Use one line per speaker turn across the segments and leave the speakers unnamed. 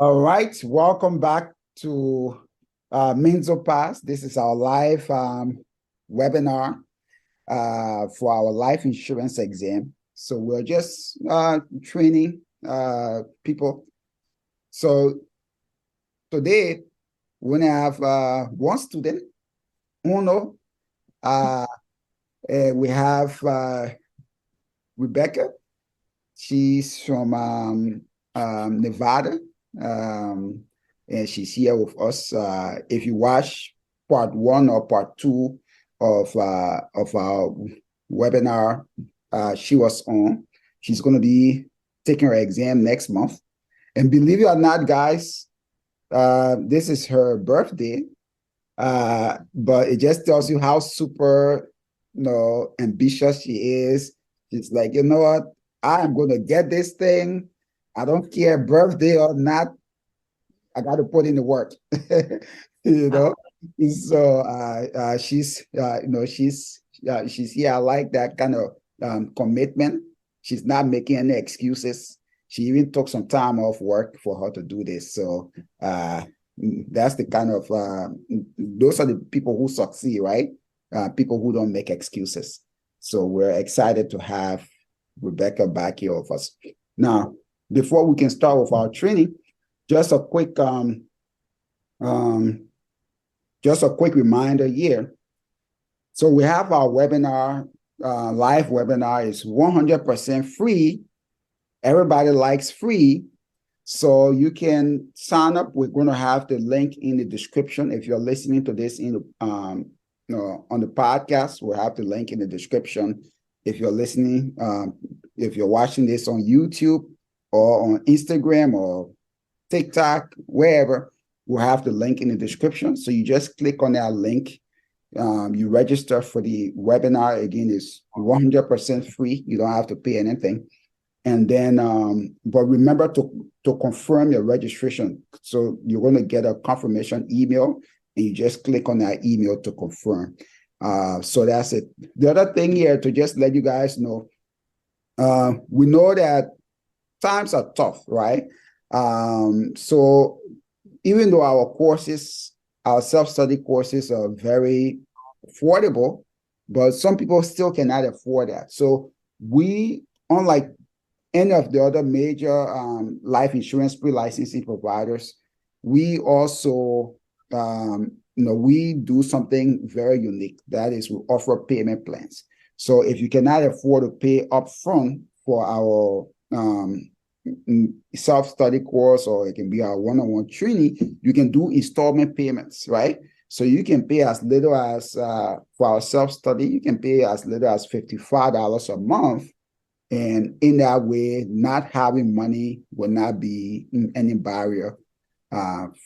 All right, welcome back to Menzo Pass. This is our live webinar for our life insurance exam. So we're just training people. So today we're gonna have one student, Uno. Uh, we have Rebecca. She's from Nevada. Um, and she's here with us. If you watch part one or part two of our webinar, she was on. She's going to be taking her exam next month. And believe it or not, guys, this is her birthday. But it just tells you how super, ambitious she is. She's like, you know what? I am going to get this thing. I don't care birthday or not. I got to put in the work, you know. So she's here. I like that kind of commitment. She's not making any excuses. She even took some time off work for her to do this. So that's the kind of those are the people who succeed, right? People who don't make excuses. So we're excited to have Rebecca back here with us. Now, before we can start with our training, just a quick reminder here. So we have our webinar, live webinar is 100% free. Everybody likes free. So you can sign up. We're going to have the link in the description. If you're listening to this on the podcast, we'll have the link in the description. If you're listening, if you're watching this on YouTube or on Instagram or TikTok, wherever, we'll have the link in the description. So you just click on that link. You register for the webinar. Again, it's 100% free. You don't have to pay anything. And then, but remember to confirm your registration. So you're going to get a confirmation email, and you just click on that email to confirm. So that's it. The other thing here, to just let you guys know, we know that times are tough, right? So even though our self-study courses are very affordable, but some people still cannot afford that. So we, unlike any of the other major life insurance pre-licensing providers, we also, we do something very unique. That is, we offer payment plans. So if you cannot afford to pay upfront for our self-study course, or it can be our one-on-one training, you can do installment payments, right? So you can pay as little as, for our self-study, you can pay as little as $55 a month. And in that way, not having money will not be any barrier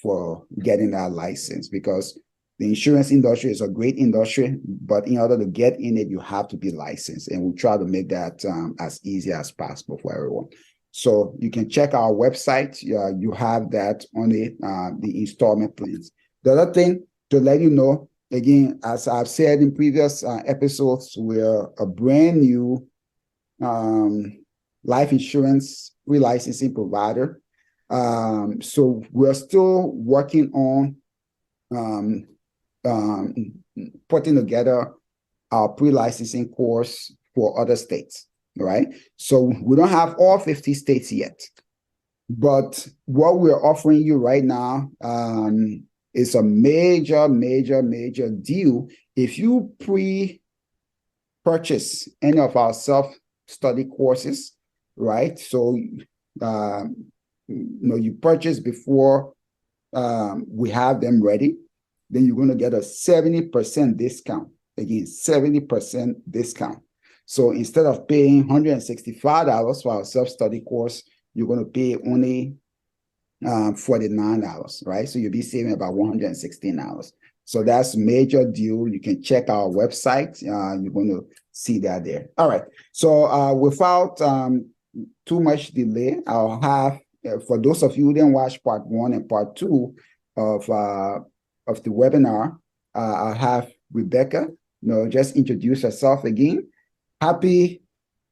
for getting that license, because the insurance industry is a great industry, but in order to get in it, you have to be licensed. And we try to make that as easy as possible for everyone. So you can check our website. You have that on the installment plans. The other thing to let you know, again, as I've said in previous episodes, we're a brand new life insurance relicensing provider. So we're still working on putting together our pre-licensing course for other states, right? So we don't have all 50 states yet, but what we're offering you right now is a major deal. If you pre-purchase any of our self-study courses, right? So you purchase before we have them ready, then you're going to get a 70% discount. Again, 70% discount. So instead of paying $165 for our self-study course, you're going to pay only $49, right? So you'll be saving about $116. So that's a major deal. You can check our website. You're going to see that there. All right. So without too much delay, I'll have, for those of you who didn't watch part one and part two of the webinar, I'll have Rebecca, just introduce herself again. Happy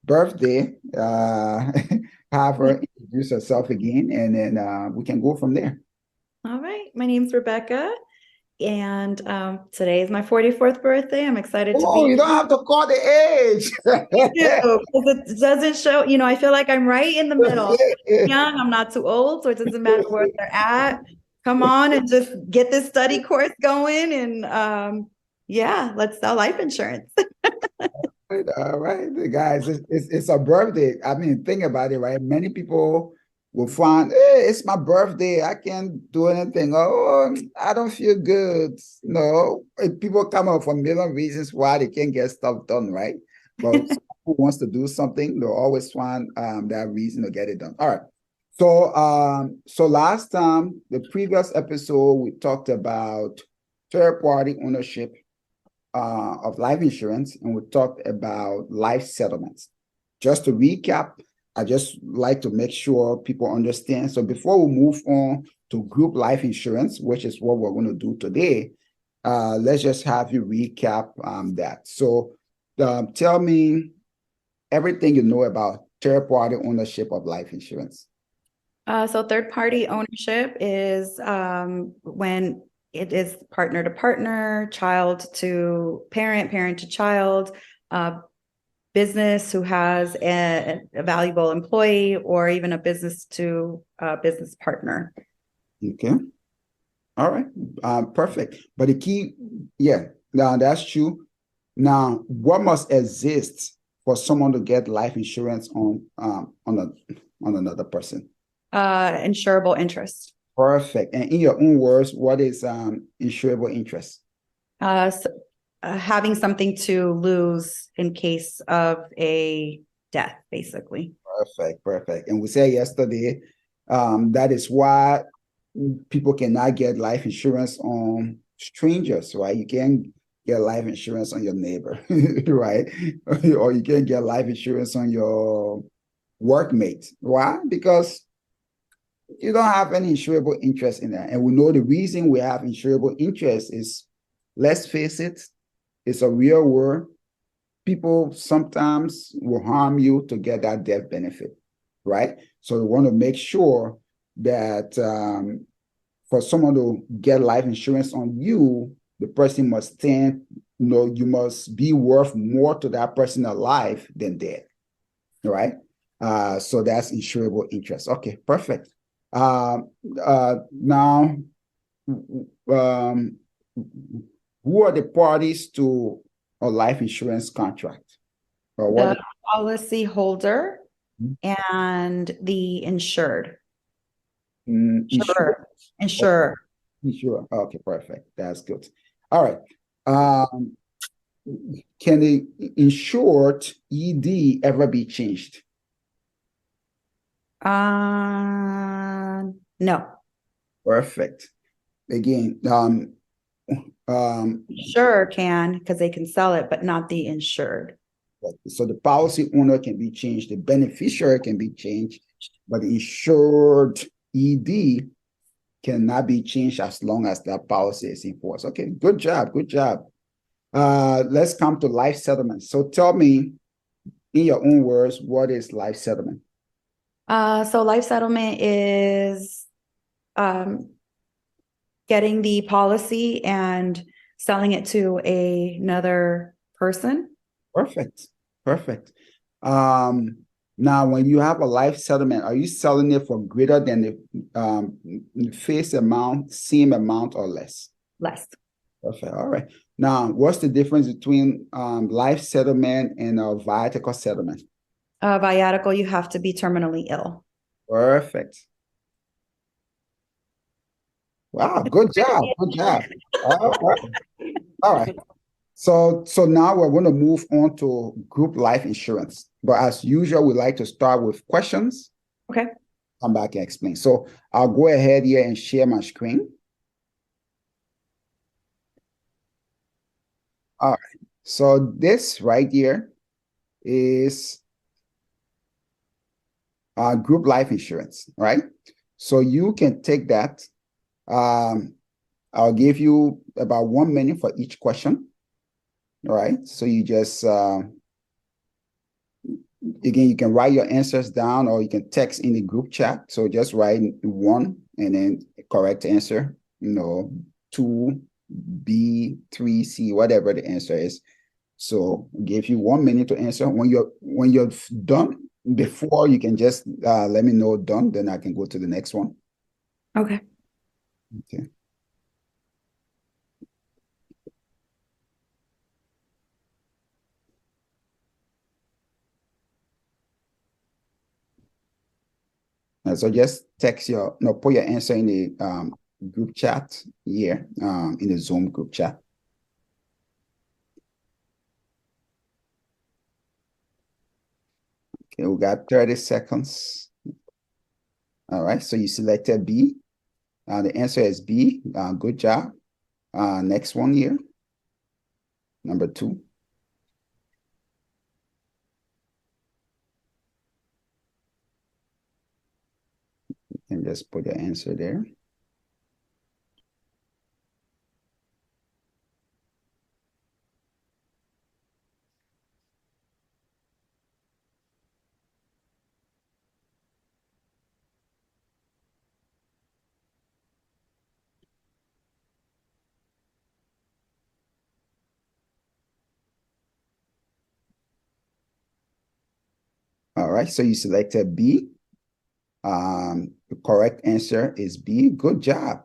birthday. Have her introduce yourself again, and then we can go from there.
All right. My name's Rebecca, and today is my 44th birthday. I'm excited to
Oh,
be
you don't have to call the age.
here because it doesn't show, I feel like I'm right in the middle. I'm young, I'm not too old, so it doesn't matter where they're at. Come on and just get this study course going, and yeah, let's sell life insurance.
All right, guys, it's a birthday. I mean, think about it, right? Many people will find, hey, it's my birthday. I can't do anything. Oh, I don't feel good. No, people come up for a million reasons why they can't get stuff done, right? But who wants to do something, they'll always find that reason to get it done. All right. So last time, the previous episode, we talked about third-party ownership of life insurance, and we talked about life settlements. Just to recap, I just like to make sure people understand. So before we move on to group life insurance, which is what we're going to do today, let's just have you recap that. So tell me everything you know about third-party ownership of life insurance.
So third-party ownership is when it is partner to partner, child to parent, parent to child, business who has a valuable employee, or even a business to business partner.
Okay. All right. Perfect. But the key, yeah, now that's true. Now, what must exist for someone to get life insurance on another person?
Insurable interest.
Perfect. And in your own words, what is insurable interest?
So, having something to lose in case of a death, basically.
Perfect. Perfect. And we said yesterday, that is why people cannot get life insurance on strangers, right? You can't get life insurance on your neighbor, right? Or you can't get life insurance on your workmate. Why? Because you don't have any insurable interest in that. And we know the reason we have insurable interest is, let's face it, it's a real world. People sometimes will harm you to get that death benefit, right? So we want to make sure that for someone to get life insurance on you, the person must stand, you must be worth more to that person alive than dead, right? So that's insurable interest. Okay, perfect. Now, who are the parties to a life insurance contract? Or what?
The policy holder and the insured.
Insurance.
Insurer.
Insurance. Okay, perfect. That's good. All right. Can the insured ED ever be changed?
No.
Perfect. Again,
Sure can, because they can sell it, but not the insured.
so the policy owner can be changed, the beneficiary can be changed, but the insured ED cannot be changed as long as that policy is in force. Okay, good job, good job. Let's come to life settlement. So tell me, in your own words, what is life settlement?
So life settlement is getting the policy and selling it to another person.
Perfect, perfect. Now, when you have a life settlement, are you selling it for greater than the face amount, same amount, or less?
Less.
Perfect. All right. Now, what's the difference between life settlement and a viatical settlement?
Viatical, you have to be terminally ill.
Perfect. Wow, good job. Good job. All right. All right. So now we're going to move on to group life insurance. But as usual, we like to start with questions.
Okay.
Come back and explain. So I'll go ahead here and share my screen. All right. So this right here is group life insurance, right? So you can take that. I'll give you about 1 minute for each question. All right. So you just again, you can write your answers down or you can text in the group chat. So just write 1 and then correct answer, 2, B, 3, C, whatever the answer is. So give you 1 minute to answer. When you're done, before you can just let me know done, then I can go to the next one.
Okay.
Okay. So just text put your answer in the group chat here, in the Zoom group chat. Okay, we got 30 seconds. All right, so you selected B. The answer is B. Good job. Next one here, number 2. And just put your answer there. All right, so you selected B. The correct answer is B. Good job.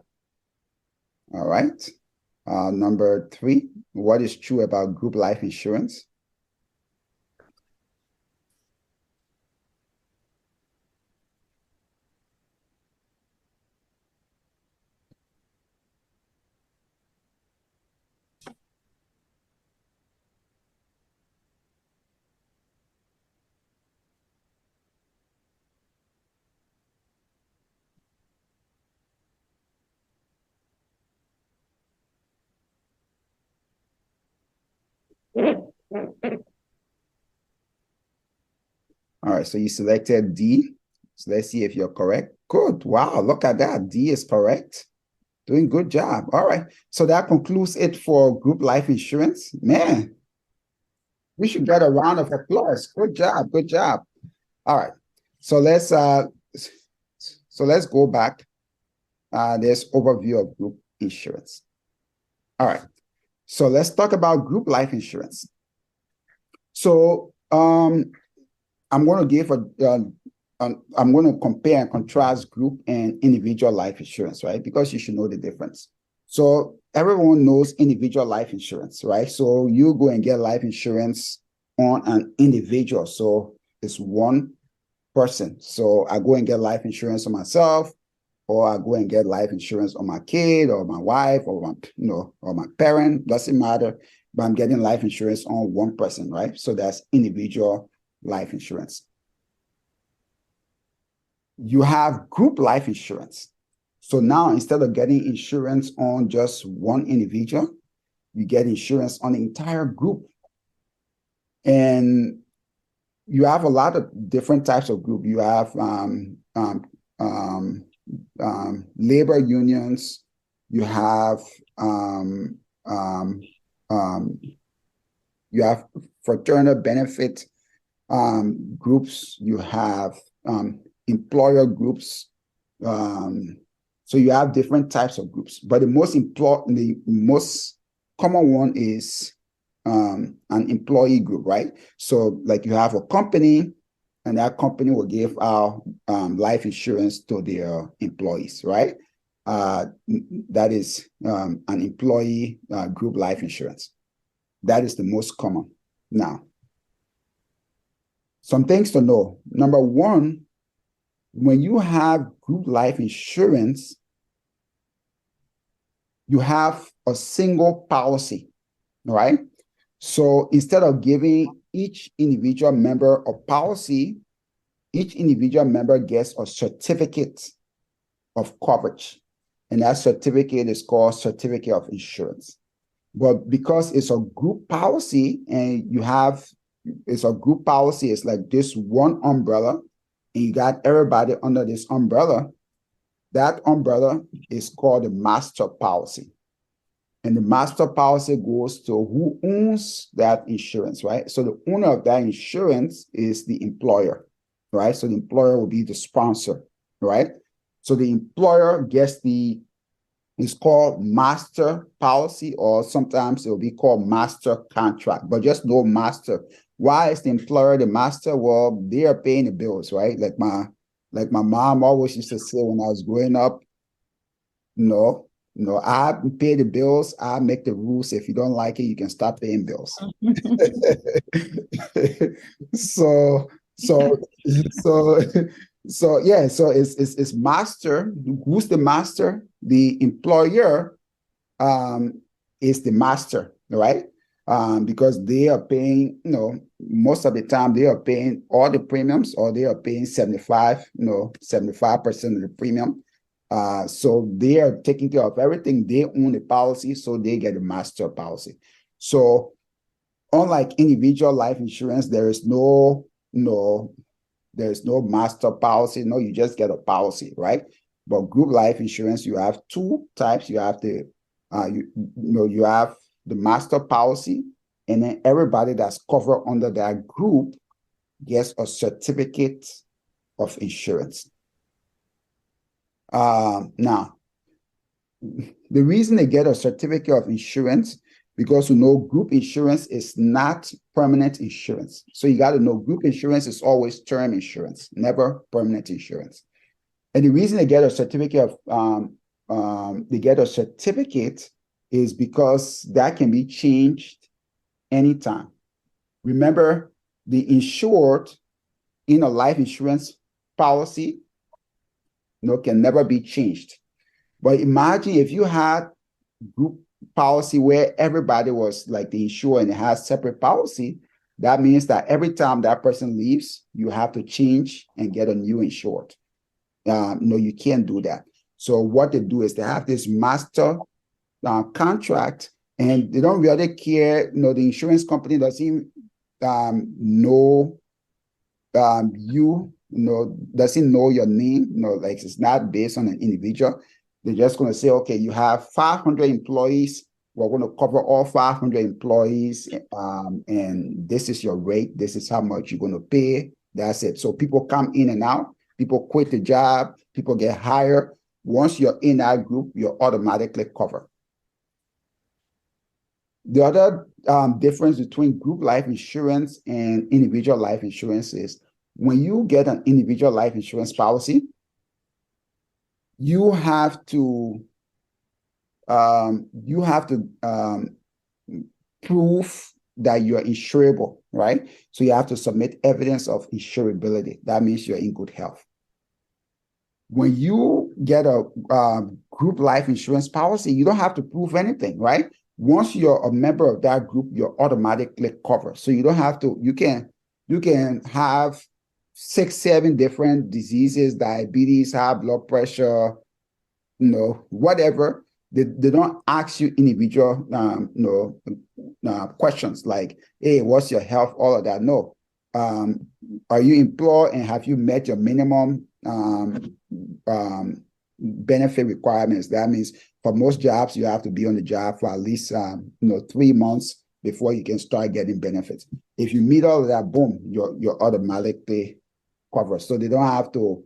All right. Number 3, what is true about group life insurance? All right, so you selected D. So let's see if you're correct. Good. Wow, look at that. D is correct. Doing good job. All right. So that concludes it for group life insurance. Man, we should get a round of applause. Good job. Good job. All right. So let's go back. This overview of group insurance. All right. So let's talk about group life insurance. So I'm going to give I'm going to compare and contrast group and individual life insurance, right? Because you should know the difference. So everyone knows individual life insurance, right? So you go and get life insurance on an individual. So it's one person. So I go and get life insurance on myself, or I go and get life insurance on my kid or my wife or or my parent, doesn't matter. But I'm getting life insurance on one person, right? So that's individual life insurance. You have group life insurance. So now instead of getting insurance on just one individual, you get insurance on the entire group. And you have a lot of different types of group. You have labor unions. You have fraternal benefit groups. You have employer groups. So you have different types of groups, but the most common one is an employee group, right? So like you have a company, and that company will give out life insurance to their employees, right? That is an employee group life insurance. That is the most common. Now, some things to know. Number 1, when you have group life insurance, you have a single policy, right? So instead of giving each individual member a policy, each individual member gets a certificate of coverage. And that certificate is called certificate of insurance. But because it's a group policy and it's a group policy, it's like this one umbrella, and you got everybody under this umbrella. That umbrella is called the master policy. And the master policy goes to who owns that insurance, right? So the owner of that insurance is the employer, right? So the employer will be the sponsor, right? So the employer gets it's called master policy, or sometimes it will be called master contract, but just no master. Why is the employer the master? Well, they are paying the bills, right? Like my mom always used to say when I was growing up, no, no, I pay the bills, I make the rules. If you don't like it, you can stop paying bills. So, so, so, so yeah, so it's master. Who's the master? The employer is the master, right? Because they are paying, most of the time they are paying all the premiums, or they are paying 75% of the premium. So they are taking care of everything. They own the policy, so they get a master policy. So unlike individual life insurance, there's no master policy. No, you just get a policy, right? But group life insurance, you have two types. You have you have the master policy, and then everybody that's covered under that group gets a certificate of insurance. Now, the reason they get a certificate of insurance, because group insurance is not permanent insurance. So you got to know group insurance is always term insurance, never permanent insurance. And the reason they get a certificate is because that can be changed anytime. Remember, the insured in a life insurance policy can never be changed. But imagine if you had group policy where everybody was like the insured and it has separate policy, that means that every time that person leaves, you have to change and get a new insured. No, you can't do that. So what they do is they have this master contract, and they don't really care. The insurance company doesn't know doesn't know your name. Like it's not based on an individual. They're just going to say, okay, you have 500 employees. We're going to cover all 500 employees, and this is your rate. This is how much you're going to pay. That's it. So people come in and out. People quit the job. People get hired. Once you're in that group, you're automatically covered. The other difference between group life insurance and individual life insurance is when you get an individual life insurance policy, you have to prove that you are insurable, right? So you have to submit evidence of insurability. That means you're in good health. When you get a group life insurance policy, you don't have to prove anything, right? Once you're a member of that group, you're automatically covered. So you don't have to, you can have 6, 7 different diseases, diabetes, high blood pressure, whatever. They don't ask you individual questions like, hey, what's your health? All of that. No. Are you employed and have you met your minimum benefit requirements? That means for most jobs, you have to be on the job for at least 3 months before you can start getting benefits. If you meet all of that, boom, you're automatically covered. So they don't have to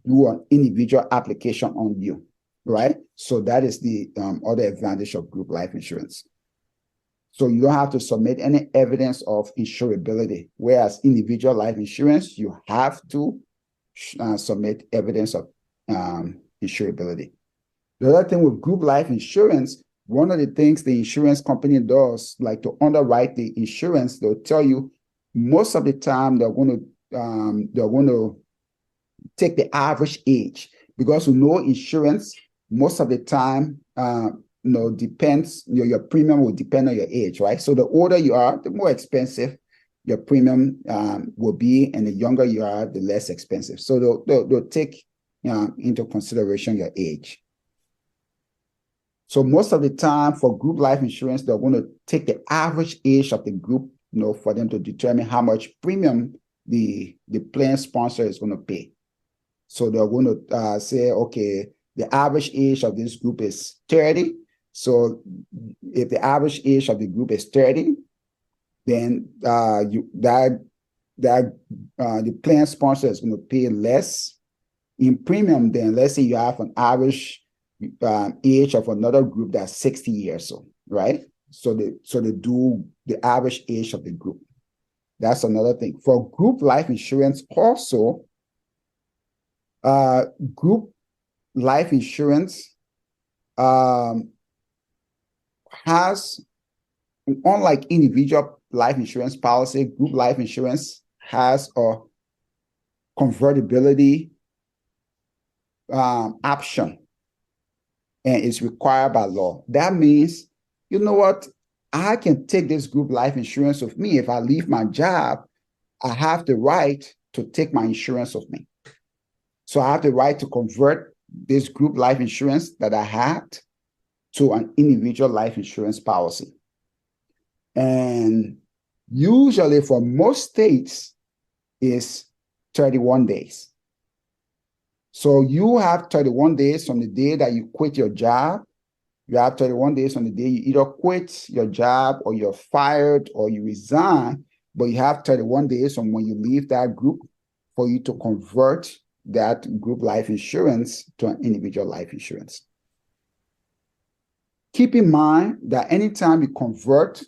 do an individual application on you, right? So that is the other advantage of group life insurance. So you don't have to submit any evidence of insurability, whereas individual life insurance, you have to submit evidence of insurability. The other thing with group life insurance, one of the things the insurance company does, like to underwrite the insurance, they'll tell you most of the time they're going to take the average age, because insurance most of the time depends, your premium will depend on your age, right? So the older you are, the more expensive your premium will be, and the younger you are, the less expensive. So they'll take into consideration your age. So most of the time for group life insurance, they're going to take the average age of the group, for them to determine how much premium the plan sponsor is going to pay. So they're going to say, okay, the average age of this group is 30. So if the average age of the group is 30, then the plan sponsor is going to pay less in premium than, let's say, you have an average age of another group that's 60 years old, right? So they do the average age of the group. That's another thing. For group life insurance also, group life insurance has, unlike individual life insurance policy, group life insurance has a convertibility option, and it's required by law. That means, you know what, I can take this group life insurance with me. If I leave my job, I have the right to take my insurance with me. So I have the right to convert this group life insurance that I had to an individual life insurance policy. And usually for most states is 31 days. So you have 31 days from the day that you quit your job. You have 31 days from the day you either quit your job or you're fired or you resign, but you have 31 days from when you leave that group for you to convert that group life insurance to an individual life insurance. Keep in mind that anytime you convert,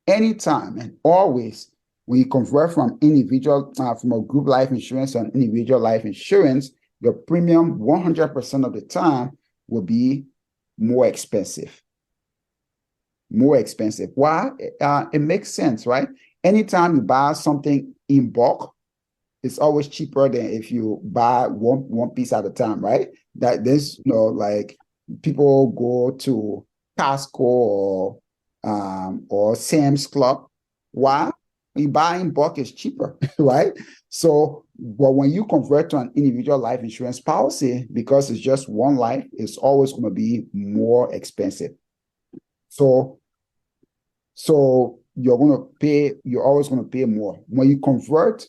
anytime and always, when you convert from from a group life insurance to an individual life insurance, your premium 100% of the time will be more expensive. More expensive. Why? It makes sense, right? Anytime you buy something in bulk, it's always cheaper than if you buy one piece at a time, right? That this, like people go to Costco or Sam's Club. Why? When you buy in bulk, it's cheaper, right? So, but when you convert to an individual life insurance policy, because it's just one life, it's always going to be more expensive. So you're always going to pay more. When you convert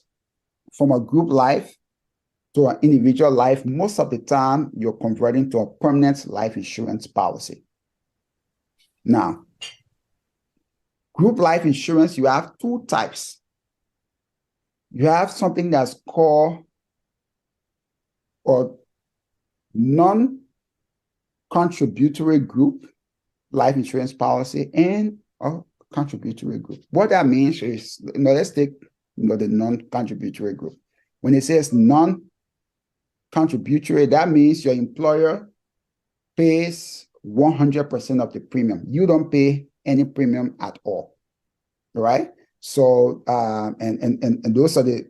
from a group life to an individual life, most of the time you're converting to a permanent life insurance policy. Now, group life insurance, you have two types. You have something that's called a non-contributory group life insurance policy and a contributory group. What that means is, let's take the non-contributory group. When it says non-contributory, that means your employer pays 100% of the premium. You don't pay any premium at all, right? So, and those are the,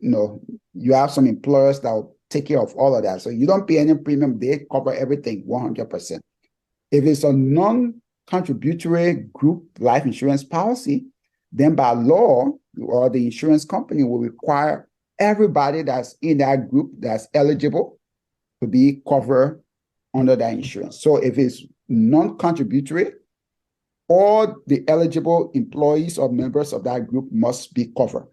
you have some employers that will take care of all of that. So you don't pay any premium, they cover everything 100%. If it's a non-contributory group life insurance policy, then by law, or the insurance company will require everybody that's in that group that's eligible to be covered under that insurance. So if it's non-contributory, all the eligible employees or members of that group must be covered.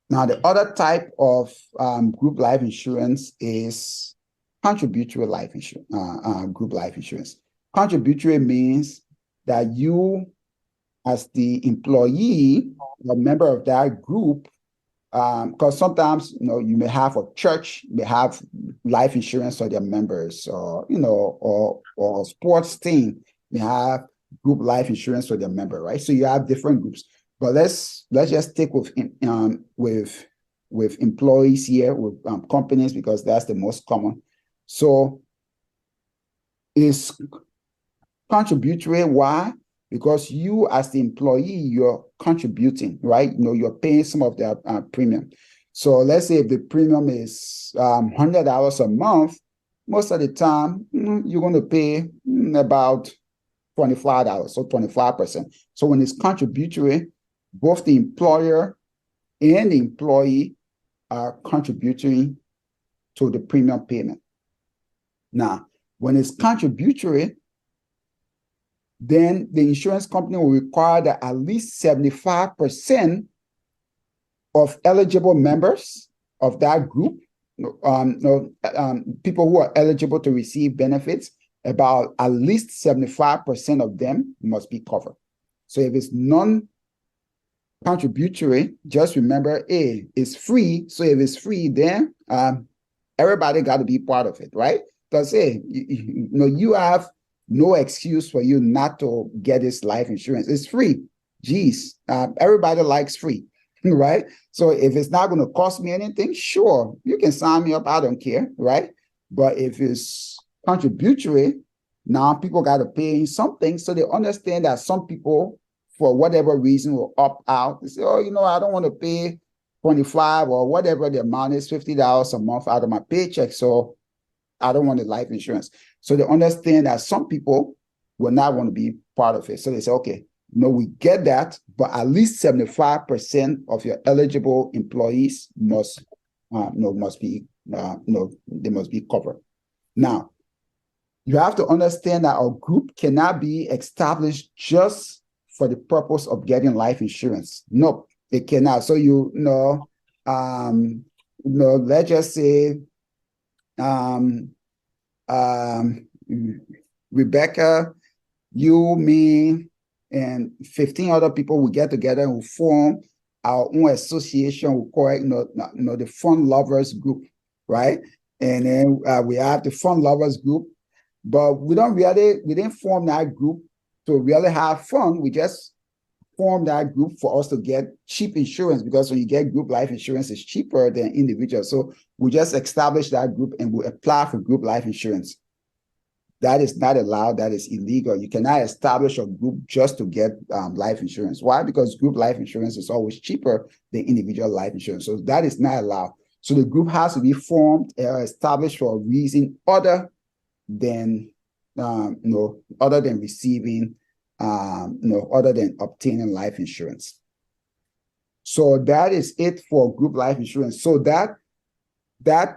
Now, the other type of group life insurance is contributory life insurance, group life insurance. Contributory means that you, as the employee, a member of that group, because sometimes, you may have a church, may have life insurance for their members, or, or a sports team may have group life insurance for their member, right? So you have different groups. But let's just stick with employees here, with companies, because that's the most common. So it's contributory. Why? Because you, as the employee, you're contributing, right? You're paying some of their premium. So let's say if the premium is $100 a month, most of the time you're going to pay about $25, so 25%. So when it's contributory, both the employer and the employee are contributing to the premium payment. Now, when it's contributory, then the insurance company will require that at least 75% of eligible members of that group, people who are eligible to receive benefits, about at least 75% of them must be covered. So if it's non-contributory, just remember, A, it's free. So if it's free, then everybody got to be part of it, right? Because, hey, you have no excuse for you not to get this life insurance. It's free. Geez, everybody likes free, right? So if it's not going to cost me anything, sure, you can sign me up. I don't care, right? But if it's contributory, now people got to pay something. So they understand that some people, for whatever reason, will opt out. They say, oh, I don't want to pay 25 or whatever the amount is, $50 a month out of my paycheck. So I don't want the life insurance. So they understand that some people will not want to be part of it. So they say, okay, we get that, but at least 75% of your eligible employees must be covered. Now, you have to understand that a group cannot be established just for the purpose of getting life insurance. No, it cannot. So let's just say Rebecca, you, me, and 15 other people will get together and we'll form our own association. We call it, the Fund Lovers Group, right? And then we have the Fund Lovers Group, but we didn't form that group to really have fun. We just formed that group for us to get cheap insurance, because when you get group life insurance, it's cheaper than individual. So we just established that group and we apply for group life insurance. That is not allowed. That is illegal. You cannot establish a group just to get life insurance. Why? Because group life insurance is always cheaper than individual life insurance. So that is not allowed. So the group has to be formed or established for a reason other than receiving, other than obtaining life insurance. So that is it for group life insurance. So that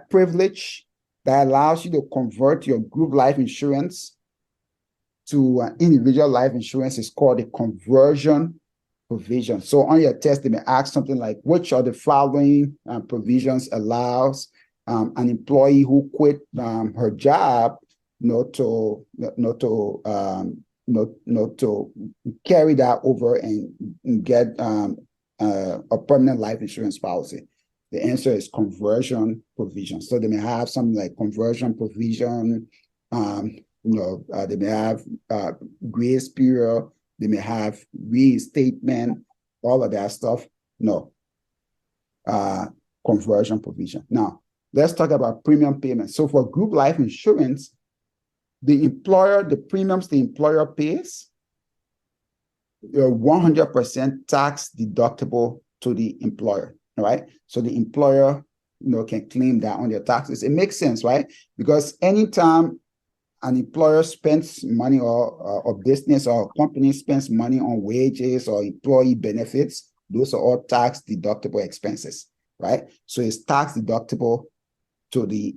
privilege that allows you to convert your group life insurance to individual life insurance is called a conversion provision. So on your test, they may ask something like, which of the following provisions allows an employee who quit her job to carry that over and get a permanent life insurance policy? The answer is conversion provision. So they may have something like conversion provision. They may have grace period. They may have reinstatement. All of that stuff. No. Conversion provision. Now, let's talk about premium payments. So for group life insurance, the premiums the employer pays are 100% tax deductible to the employer. All right. So the employer, can claim that on their taxes. It makes sense, right? Because anytime an employer spends money or business or company spends money on wages or employee benefits, those are all tax deductible expenses, right? So it's tax deductible to the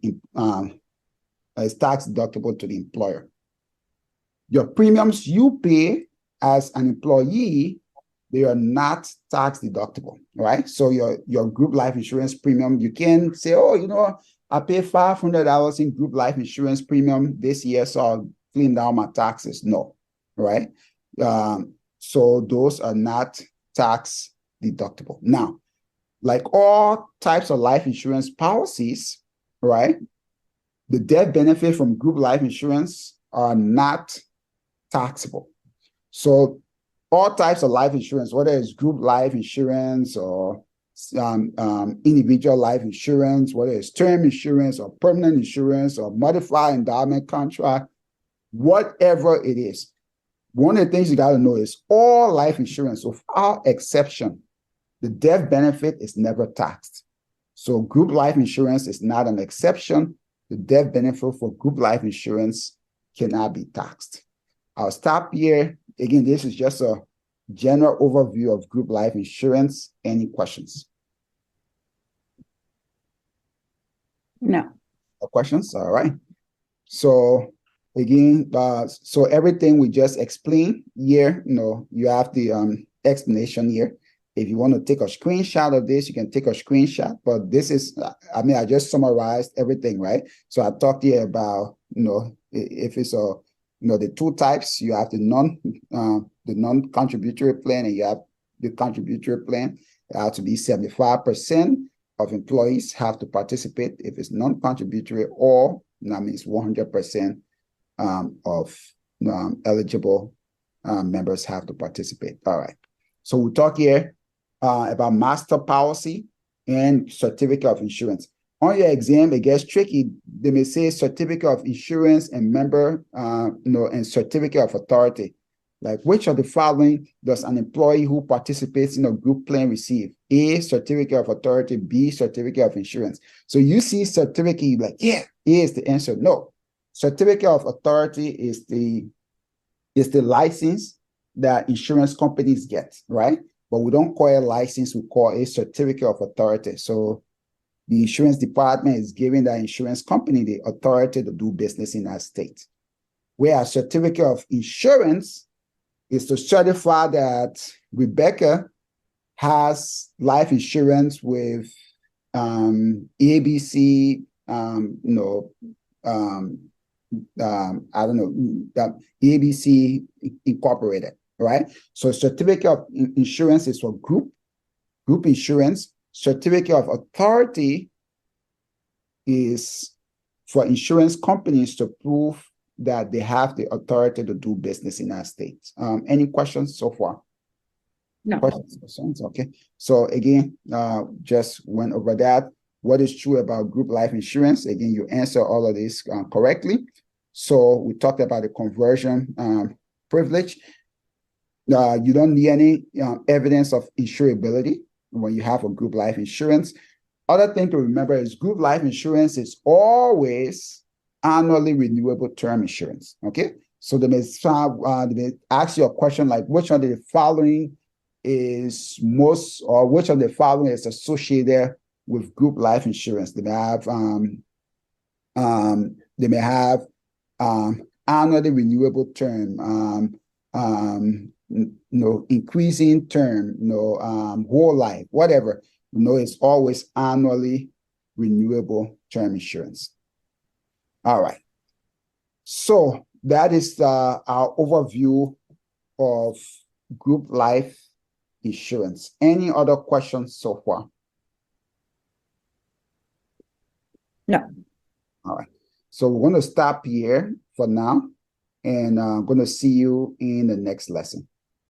employer. Your premiums you pay as an employee, they are not tax deductible, right? So your group life insurance premium, you can say, oh, I pay $500 in group life insurance premium this year, so I'll clean down my taxes. No, right? So those are not tax deductible. Now, like all types of life insurance policies, right? The death benefit from group life insurance are not taxable. So all types of life insurance, whether it's group life insurance or individual life insurance, whether it's term insurance or permanent insurance or modified endowment contract, whatever it is, one of the things you got to know is all life insurance, without exception, the death benefit is never taxed. So group life insurance is not an exception. The death benefit for group life insurance cannot be taxed. I'll stop here. Again, this is just a general overview of group life insurance. Any questions?
No.
No questions? All right. So again, so everything we just explained here, you have the explanation here. If you want to take a screenshot of this, you can take a screenshot. But this is, I just summarized everything, right? So I talked here about, if it's a, the two types, you have the non-contributory plan and you have the contributory plan. It has to be 75% of employees have to participate if it's non-contributory, or that means 100% of eligible members have to participate. All right. So we talk here about master policy and certificate of insurance. On your exam, it gets tricky. They may say certificate of insurance and member, and certificate of authority. Like, which of the following does an employee who participates in a group plan receive? A, certificate of authority. B, certificate of insurance. So you see certificate, you're like, yeah, A is the answer. No, certificate of authority is the license that insurance companies get, right? But we don't call it a license, we call it a certificate of authority. So the insurance department is giving that insurance company the authority to do business in that state. Whereas certificate of insurance is to certify that Rebecca has life insurance with ABC, I don't know, that ABC Incorporated, right? So certificate of insurance is for group insurance. Certificate of authority is for insurance companies to prove that they have the authority to do business in our state. Any questions so far?
No.
Questions? Okay. So again, just went over that. What is true about group life insurance? Again, you answer all of this correctly. So we talked about the conversion privilege. You don't need any evidence of insurability when you have a group life insurance. Other thing to remember is group life insurance is always annually renewable term insurance. Okay, so they may ask you a question like, which of the following is most, or which of the following is associated with group life insurance? They may have annually renewable term, increasing term, whole life, whatever. It's always annually renewable term insurance. All right. So that is our overview of group life insurance. Any other questions so far?
No.
All right. So we're going to stop here for now, and I'm going to see you in the next lesson.